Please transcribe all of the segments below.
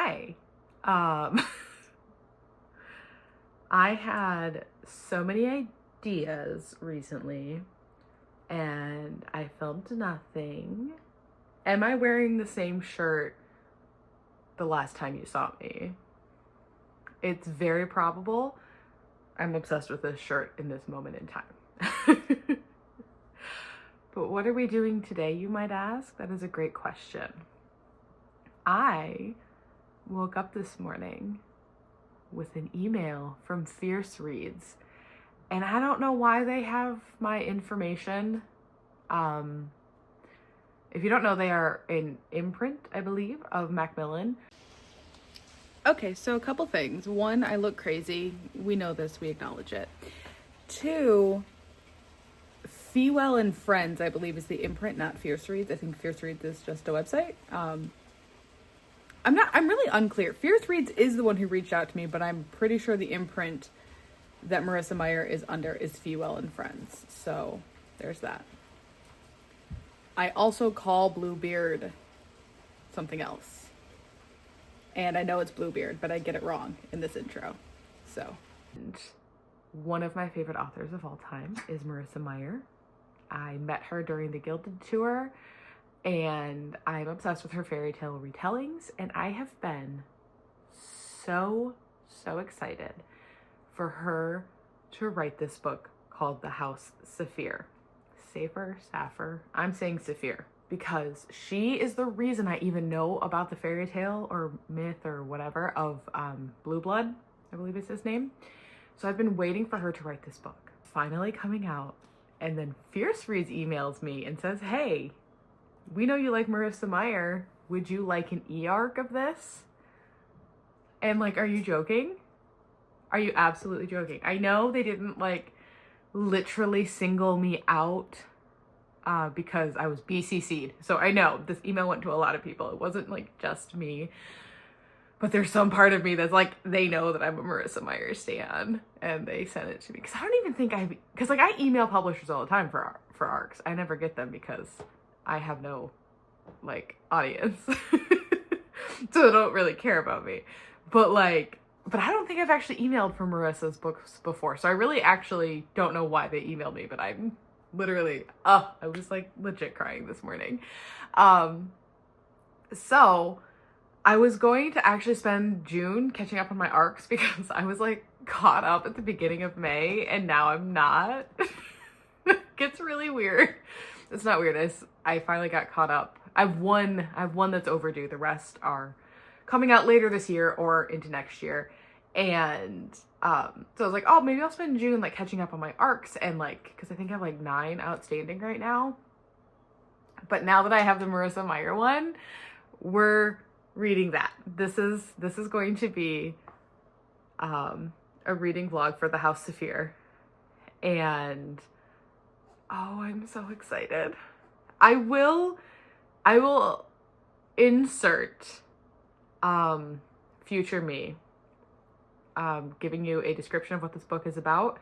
Hi. Um, I had so many ideas recently and I filmed nothing. Am I wearing the same shirt the last time you saw me? It's very probable. I'm obsessed with this shirt in this moment in time. But what are we doing today, you might ask? That is a great question. I woke up this morning with an email from Fierce Reads, and I don't know why they have my information. If you don't know, they are an imprint, I believe, of Macmillan. Okay, so a couple things. One, I look crazy. We know this, we acknowledge it. Two, Fewell and Friends, I believe, is the imprint, not Fierce Reads. I think Fierce Reads is just a website. I'm really unclear. Fierce Reads is the one who reached out to me, but I'm pretty sure the imprint that Marissa Meyer is under is Fewell and Friends. So there's that. I also call Bluebeard something else. And I know it's Bluebeard, but I get it wrong in this intro. So, and one of my favorite authors of all time is Marissa Meyer. I met her during the Gilded Tour, and I'm obsessed with her fairy tale retellings, and I have been so excited for her to write this book called The House Saphir. Saphir? I'm saying Saphir because she is the reason I even know about the fairy tale or myth or whatever of Blue Blood, I believe is his name. So I've been waiting for her to write this book. Finally coming out, and then Fierce Reads emails me and says, hey, we know you like Marissa Meyer. Would you like an ARC of this? And like, are you joking? Are you absolutely joking? I know they didn't like literally single me out because I was BCC'd. So I know this email went to a lot of people. It wasn't like just me. But there's some part of me that's like, they know that I'm a Marissa Meyer stan, and they sent it to me. Because I don't even think because like I email publishers all the time for ARCs. I never get them because I have no like audience. So they don't really care about me. But I don't think I've actually emailed for Marissa's books before. So I really actually don't know why they emailed me, but I'm literally, I was like legit crying this morning. So I was going to actually spend June catching up on my ARCs because I was like caught up at the beginning of May and now I'm not. It gets really weird. It's not weird. I finally got caught up. I've one that's overdue. The rest are coming out later this year or into next year. And so I was like, oh, maybe I'll spend June like catching up on my ARCs and like, because I think I have like 9 outstanding right now. But now that I have the Marissa Meyer one, we're reading that. This is going to be a reading vlog for the House Saphir. And oh, I'm so excited. I will insert future me giving you a description of what this book is about,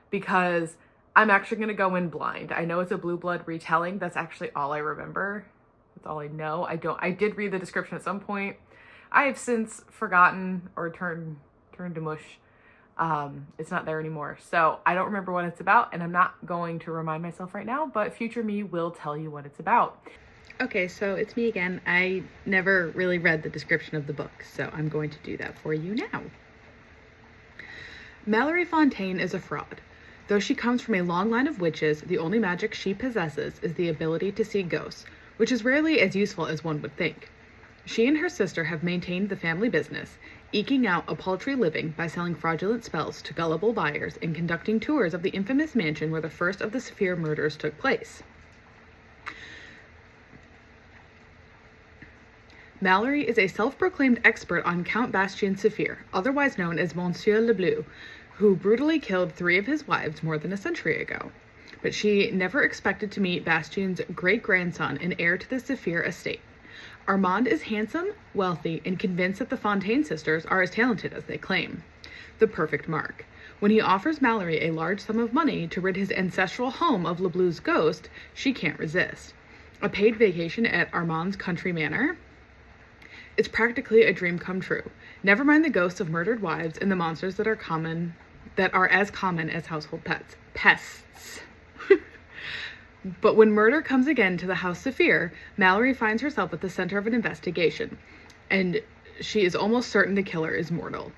because I'm actually going to go in blind. I know it's a Blue Blood retelling. That's actually all I remember. That's all I know. I did read the description at some point. I have since forgotten or turned to mush. It's not there anymore. So I don't remember what it's about, and I'm not going to remind myself right now, but future me will tell you what it's about. Okay, so it's me again. I never really read the description of the book, so I'm going to do that for you now. Mallory Fontaine is a fraud. Though she comes from a long line of witches, the only magic she possesses is the ability to see ghosts, which is rarely as useful as one would think. She and her sister have maintained the family business, eking out a paltry living by selling fraudulent spells to gullible buyers and conducting tours of the infamous mansion where the first of the Saphir murders took place. Mallory is a self-proclaimed expert on Count Bastien Saphir, otherwise known as Monsieur Le Bleu, who brutally killed 3 of his wives more than a century ago. But she never expected to meet Bastien's great-grandson and heir to the Saphir estate. Armand is handsome, wealthy, and convinced that the Fontaine sisters are as talented as they claim. The perfect mark. When he offers Mallory a large sum of money to rid his ancestral home of Le Bleu's ghost, she can't resist. A paid vacation at Armand's country manor, It's practically a dream come true. Never mind the ghosts of murdered wives and the monsters that are as common as household pests. But when murder comes again to the House Saphir, Mallory finds herself at the center of an investigation, and she is almost certain the killer is mortal.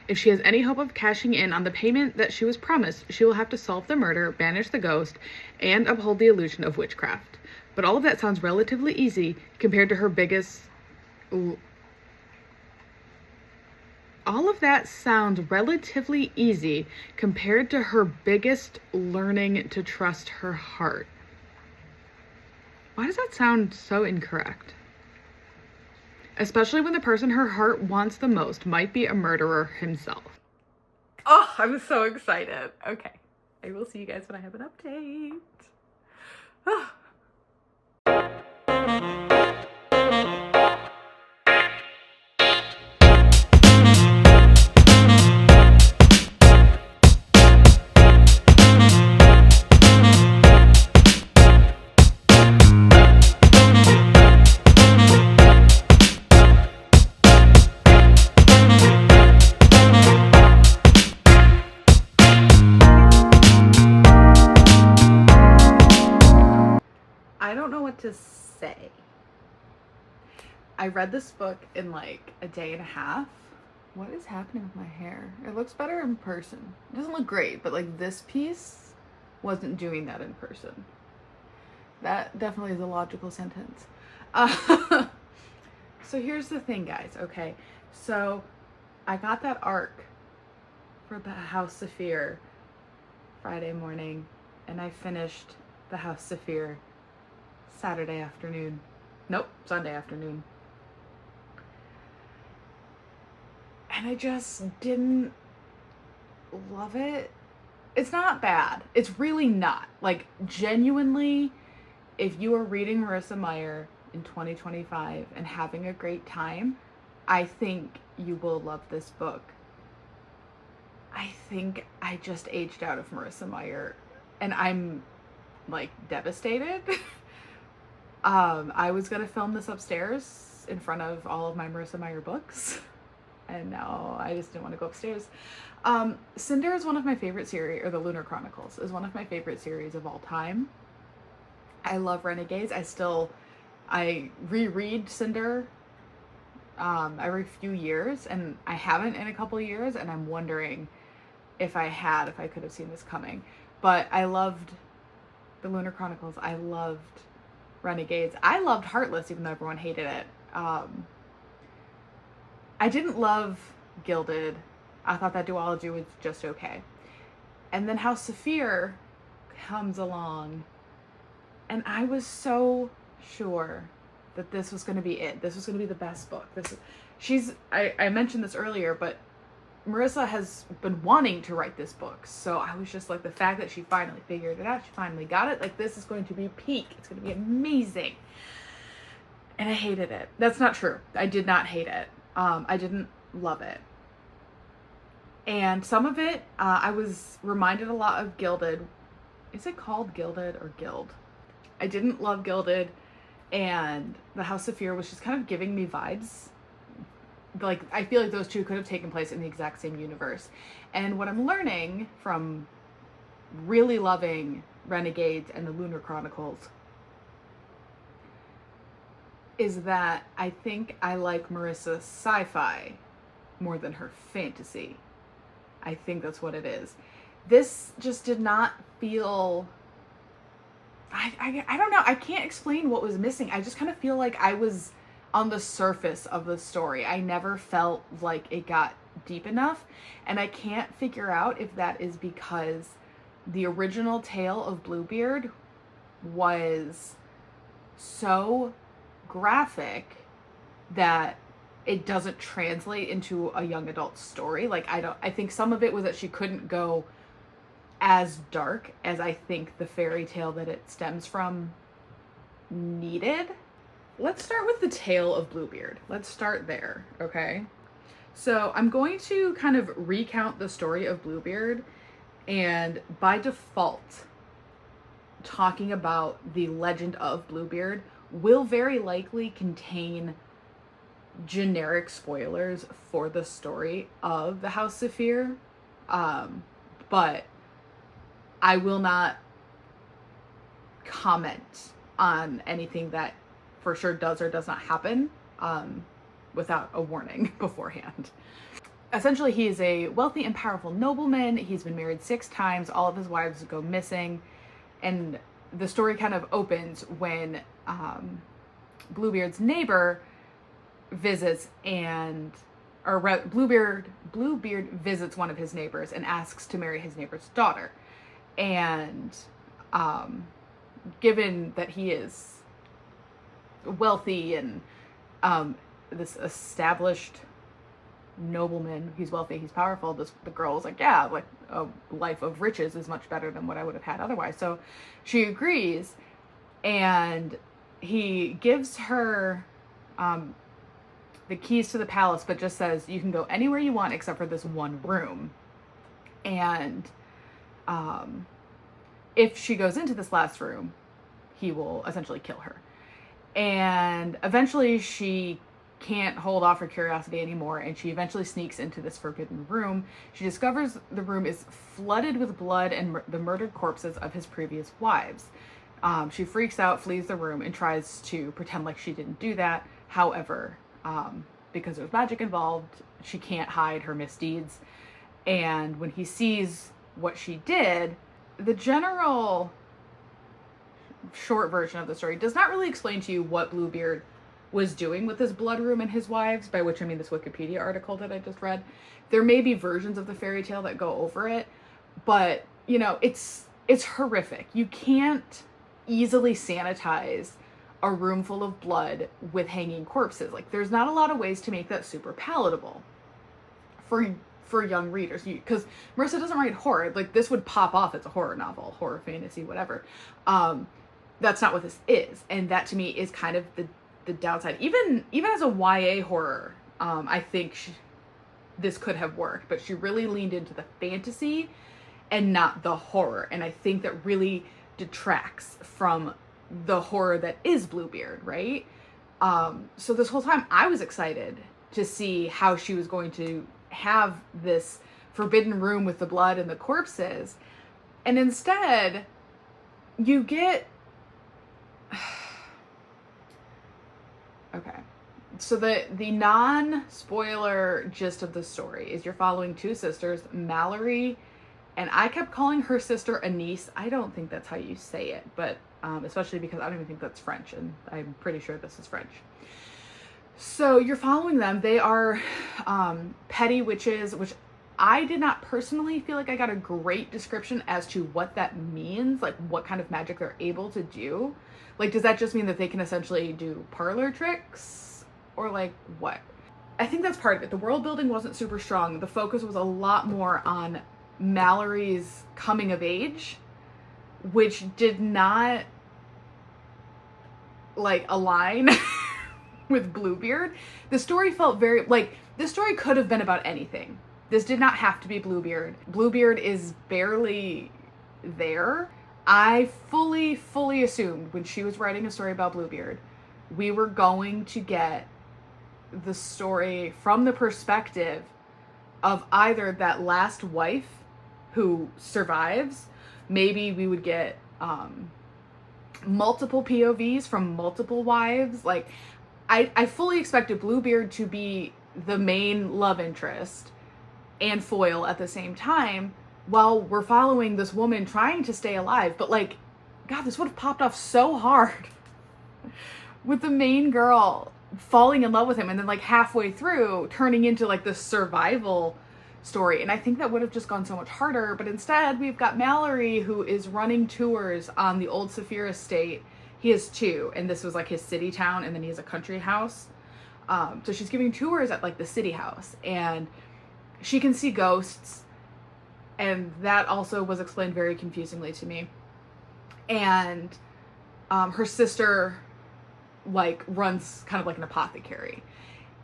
If she has any hope of cashing in on the payment that she was promised, she will have to solve the murder, banish the ghost, and uphold the illusion of witchcraft. But all of that sounds relatively easy compared to her biggest... All of that sounds relatively easy compared to her biggest learning to trust her heart. Why does that sound so incorrect? Especially when the person her heart wants the most might be a murderer himself. Oh, I'm so excited. Okay. I will see you guys when I have an update. I don't know what to say. I read this book in like a day and a half. What is happening with my hair? It looks better in person. It doesn't look great, but like this piece wasn't doing that in person. That definitely is a logical sentence. So here's the thing, guys, okay? So I got that ARC for the House Saphir Friday morning, and I finished the House Saphir Saturday afternoon. Nope, Sunday afternoon. And I just didn't love it. It's not bad. It's really not. Like, genuinely, if you are reading Marissa Meyer in 2025 and having a great time, I think you will love this book. I think I just aged out of Marissa Meyer, and I'm, like, devastated. I was gonna film this upstairs in front of all of my Marissa Meyer books, and now I just didn't want to go upstairs. Cinder is one of my favorite series, or the Lunar Chronicles is one of my favorite series of all time. I love Renegades. I reread Cinder every few years, and I haven't in a couple of years, and I'm wondering if I could have seen this coming. But I loved the Lunar Chronicles. I loved Renegades. I loved Heartless, even though everyone hated it. I didn't love Gilded. I thought that duology was just okay. And then House Saphir comes along, and I was so sure that this was going to be it. This was going to be the best book. I mentioned this earlier, but Marissa has been wanting to write this book. So I was just like, the fact that she finally figured it out, she finally got it, like, this is going to be peak. It's going to be amazing. And I hated it. That's not true. I did not hate it. I didn't love it. And some of it, I was reminded a lot of Gilded. Is it called Gilded or Guild? I didn't love Gilded, and the House of Fear was just kind of giving me vibes. Like, I feel like those two could have taken place in the exact same universe. And what I'm learning from really loving Renegades and the Lunar Chronicles is that I think I like Marissa's sci-fi more than her fantasy. I think that's what it is. This just did not feel... I don't know. I can't explain what was missing. I just kind of feel like I was on the surface of the story. I never felt like it got deep enough. And I can't figure out if that is because the original tale of Bluebeard was so graphic that it doesn't translate into a young adult story. Like, I think some of it was that she couldn't go as dark as I think the fairy tale that it stems from needed. Let's start with the tale of Bluebeard. Let's start there, okay? So I'm going to kind of recount the story of Bluebeard, and by default, talking about the legend of Bluebeard will very likely contain generic spoilers for the story of the House Saphir. But I will not comment on anything that for sure does or does not happen without a warning beforehand. Essentially, he is a wealthy and powerful nobleman. He's been married 6 times. All of his wives go missing. And the story kind of opens when Bluebeard's neighbor visits Bluebeard visits one of his neighbors and asks to marry his neighbor's daughter. And given that he is wealthy and this established nobleman, he's wealthy, he's powerful, the girl is like, yeah, like a life of riches is much better than what I would have had otherwise. So she agrees, and he gives her the keys to the palace, but just says you can go anywhere you want except for this one room. And if she goes into this last room, he will essentially kill her. And eventually she can't hold off her curiosity anymore, and she eventually sneaks into this forbidden room. She discovers the room is flooded with blood and the murdered corpses of his previous wives. She freaks out, flees the room, and tries to pretend like she didn't do that. However, because there's magic involved, she can't hide her misdeeds. And when he sees what she did, the general short version of the story does not really explain to you what Bluebeard was doing with his blood room and his wives, by which I mean this Wikipedia article that I just read. There may be versions of the fairy tale that go over it, but, you know, it's horrific. You can't easily sanitize a room full of blood with hanging corpses. Like, there's not a lot of ways to make that super palatable for young readers, because Marissa doesn't write horror. Like, this would pop off as a horror novel, horror fantasy, whatever. That's not what this is, and that to me is kind of the downside. Even as a YA horror, I think this could have worked, but she really leaned into the fantasy and not the horror, and I think that really detracts from the horror that is Bluebeard, right? So this whole time I was excited to see how she was going to have this forbidden room with the blood and the corpses, and instead you get okay, so the non-spoiler gist of the story is you're following 2 sisters, Mallory, and I kept calling her sister Anise. I don't think that's how you say it, but especially because I don't even think that's French, and I'm pretty sure this is French. So you're following them. They are petty witches, which I did not personally feel like I got a great description as to what that means, like what kind of magic they're able to do. Like, does that just mean that they can essentially do parlor tricks? Or like what? I think that's part of it. The world building wasn't super strong. The focus was a lot more on Mallory's coming of age, which did not like align with Bluebeard. The story felt very like, this story could have been about anything. This did not have to be Bluebeard. Bluebeard is barely there. I fully assumed when she was writing a story about Bluebeard, we were going to get the story from the perspective of either that last wife who survives. Maybe we would get multiple POVs from multiple wives. Like, I fully expected Bluebeard to be the main love interest and foil at the same time, while we're following this woman trying to stay alive. But like, God, this would have popped off so hard with the main girl falling in love with him and then like halfway through turning into like this survival story. And I think that would have just gone so much harder. But instead we've got Mallory, who is running tours on the old Saphir estate. He has 2, and this was like his city town, and then he has a country house. So she's giving tours at like the city house, and she can see ghosts. And that also was explained very confusingly to me. And her sister like runs kind of like an apothecary.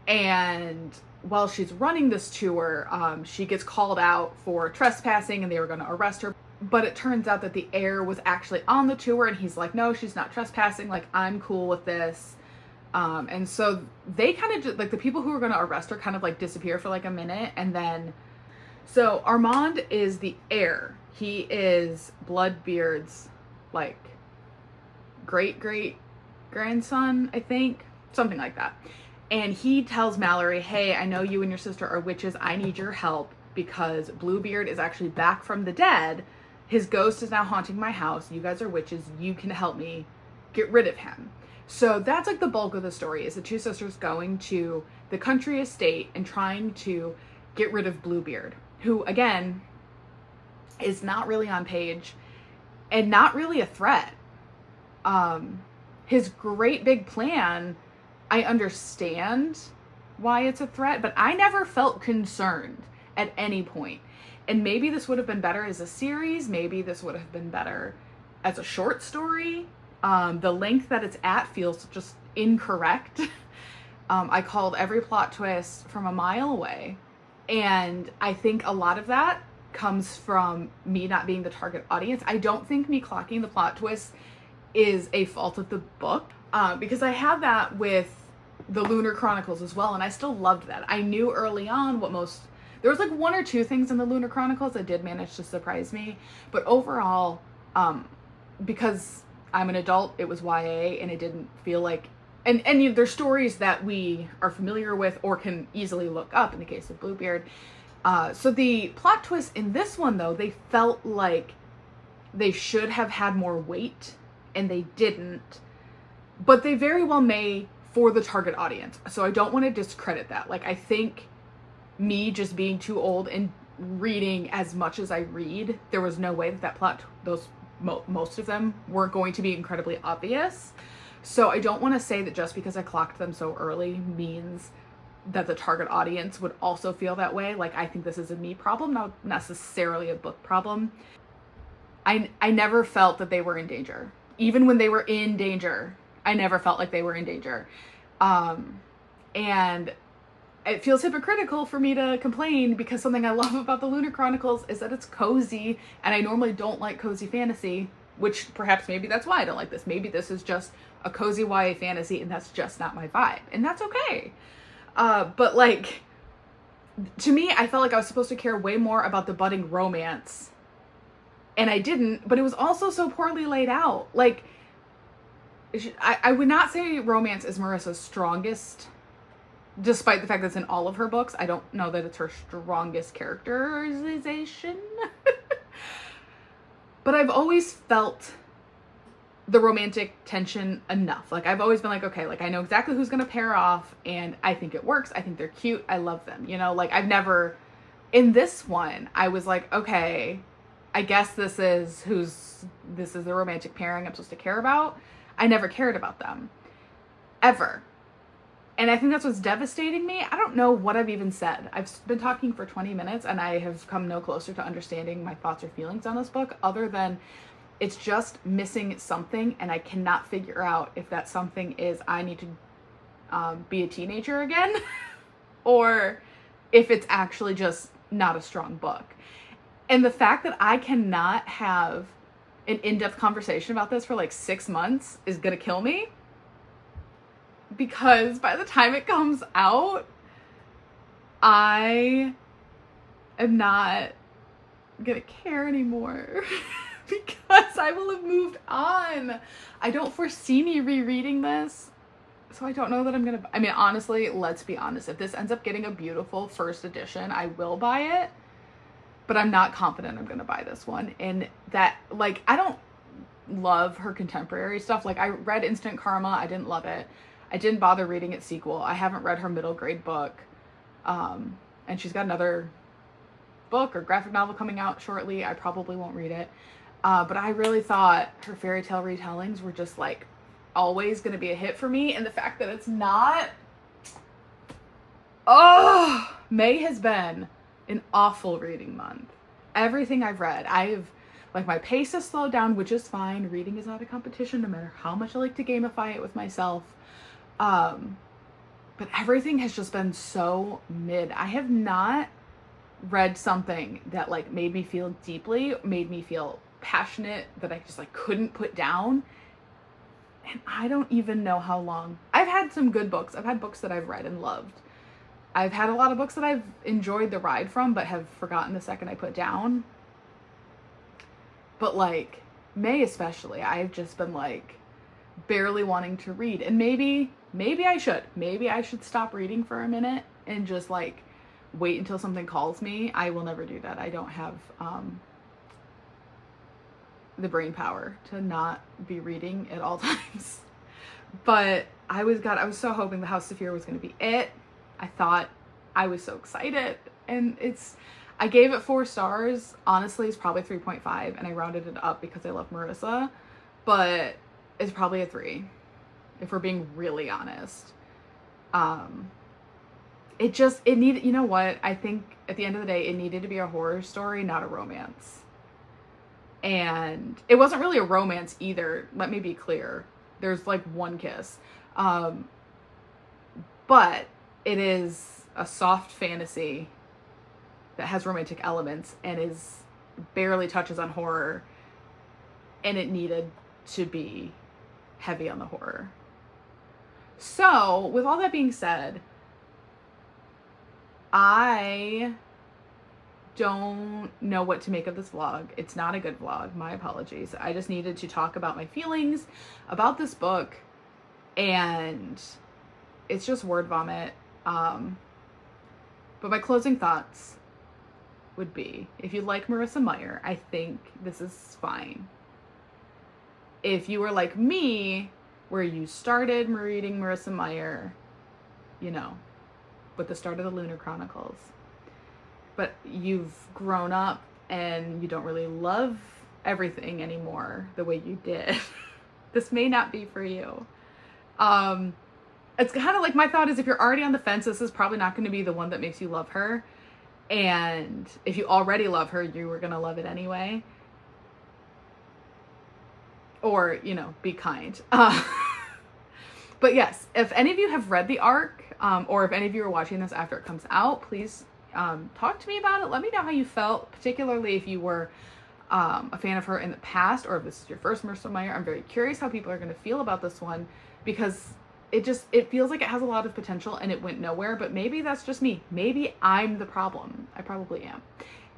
And while she's running this tour, she gets called out for trespassing, and they were going to arrest her. But it turns out that the heir was actually on the tour, and he's like, no, she's not trespassing. Like, I'm cool with this. And so they kind of just, like, the people who were going to arrest her kind of like disappear for like a minute. And then, so Armand is the heir. He is Bloodbeard's like great grandson, I think, something like that. And he tells Mallory, hey, I know you and your sister are witches. I need your help because Bluebeard is actually back from the dead. His ghost is now haunting my house. You guys are witches. You can help me get rid of him. So that's like the bulk of the story, is the two sisters going to the country estate and trying to get rid of Bluebeard, who, again, is not really on page and not really a threat. His great big plan, I understand why it's a threat, but I never felt concerned at any point. And maybe this would have been better as a series. Maybe this would have been better as a short story. The length that it's at feels just incorrect. I called every plot twist from a mile away. And I think a lot of that comes from me not being the target audience. I don't think me clocking the plot twist is a fault of the book. Because I had that with the Lunar Chronicles as well. And I still loved that. I knew early on there was like one or two things in the Lunar Chronicles that did manage to surprise me. But overall, because I'm an adult, it was YA, and it didn't feel like... And there's stories that we are familiar with or can easily look up in the case of Bluebeard. So the plot twist in this one, though, they felt like they should have had more weight, and they didn't. But they very well may for the target audience. So I don't want to discredit that. Like, I think me just being too old and reading as much as I read, there was no way that plot, most of them weren't going to be incredibly obvious. So I don't want to say that just because I clocked them so early means that the target audience would also feel that way. Like, I think this is a me problem, not necessarily a book problem. I never felt that they were in danger. Even when they were in danger, I never felt like they were in danger. And it feels hypocritical for me to complain because something I love about the Lunar Chronicles is that it's cozy, and I normally don't like cozy fantasy, which perhaps maybe that's why I don't like this. Maybe this is just a cozy YA fantasy and that's just not my vibe, and that's okay. But like, to me, I felt like I was supposed to care way more about the budding romance, and I didn't, but it was also so poorly laid out. Like, I would not say romance is Marissa's strongest, despite the fact that it's in all of her books. I don't know that it's her strongest characterization. But I've always felt the romantic tension enough. Like, I've always been like, okay, like, I know exactly who's going to pair off, and I think it works. I think they're cute. I love them. You know, like, I've never... In this one, I was like, okay, I guess this is the romantic pairing I'm supposed to care about. I never cared about them. Ever. And I think that's what's devastating me. I don't know what I've even said. I've been talking for 20 minutes and I have come no closer to understanding my thoughts or feelings on this book, other than it's just missing something, and I cannot figure out if that something is I need to be a teenager again or if it's actually just not a strong book. And the fact that I cannot have an in-depth conversation about this for like 6 months is gonna kill me. Because by the time it comes out, I am not gonna care anymore because I will have moved on. I don't foresee me rereading this, so I don't know that I'm gonna... I mean, honestly, let's be honest. If this ends up getting a beautiful first edition, I will buy it, but I'm not confident I'm gonna buy this one. And that, like, I don't love her contemporary stuff. Like, I read Instant Karma. I didn't love it. I didn't bother reading its sequel. I haven't read her middle grade book. And she's got another book or graphic novel coming out shortly. I probably won't read it. But I really thought her fairy tale retellings were just like always going to be a hit for me. And the fact that it's not... Oh, May has been an awful reading month. Everything I've read, like, my pace has slowed down, which is fine. Reading is not a competition, no matter how much I like to gamify it with myself. But everything has just been so mid. I have not read something that like made me feel deeply, made me feel passionate, that I just like couldn't put down. And I don't even know how long. I've had some good books. I've had books that I've read and loved. I've had a lot of books that I've enjoyed the ride from, but have forgotten the second I put down. But like May especially, I've just been like barely wanting to read. And maybe I should. Maybe I should stop reading for a minute and just like wait until something calls me. I will never do that. I don't have the brain power to not be reading at all times. But I was so hoping the House Saphir was going to be it. I was so excited, and I gave it 4 stars. Honestly, it's probably 3.5, and I rounded it up because I love Marissa, but it's probably a 3 if we're being really honest. It needed, you know what? I think at the end of the day, it needed to be a horror story, not a romance. And it wasn't really a romance either. Let me be clear. There's like one kiss. But it is a soft fantasy that has romantic elements and barely touches on horror. And it needed to be heavy on the horror. So, with all that being said, I don't know what to make of this vlog. It's not a good vlog. My apologies. I just needed to talk about my feelings about this book, and it's just word vomit. But my closing thoughts would be, if you like Marissa Meyer, I think this is fine. If you were like me, where you started reading Marissa Meyer, you know, with the start of the Lunar Chronicles, but you've grown up and you don't really love everything anymore the way you did, this may not be for you. It's kind of like, my thought is, if you're already on the fence, this is probably not going to be the one that makes you love her. And if you already love her, you were going to love it anyway. Or, you know, be kind. But yes, if any of you have read the ARC, or if any of you are watching this after it comes out, please talk to me about it. Let me know how you felt, particularly if you were a fan of her in the past, or if this is your first Marissa Meyer. I'm very curious how people are going to feel about this one, because it feels like it has a lot of potential and it went nowhere. But maybe that's just me. Maybe I'm the problem. I probably am.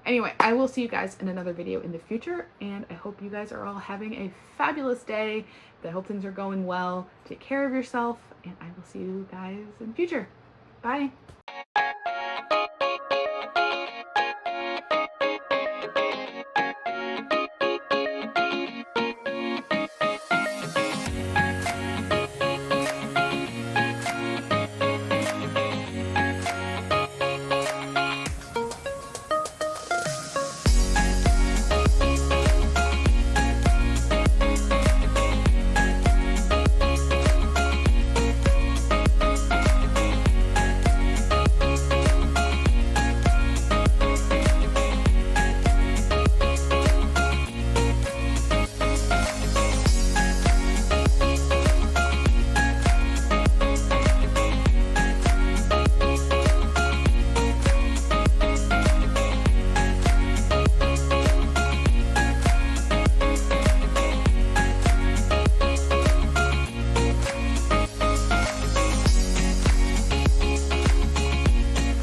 Anyway, I will see you guys in another video in the future, and I hope you guys are all having a fabulous day. I hope things are going well. Take care of yourself, and I will see you guys in the future. Bye.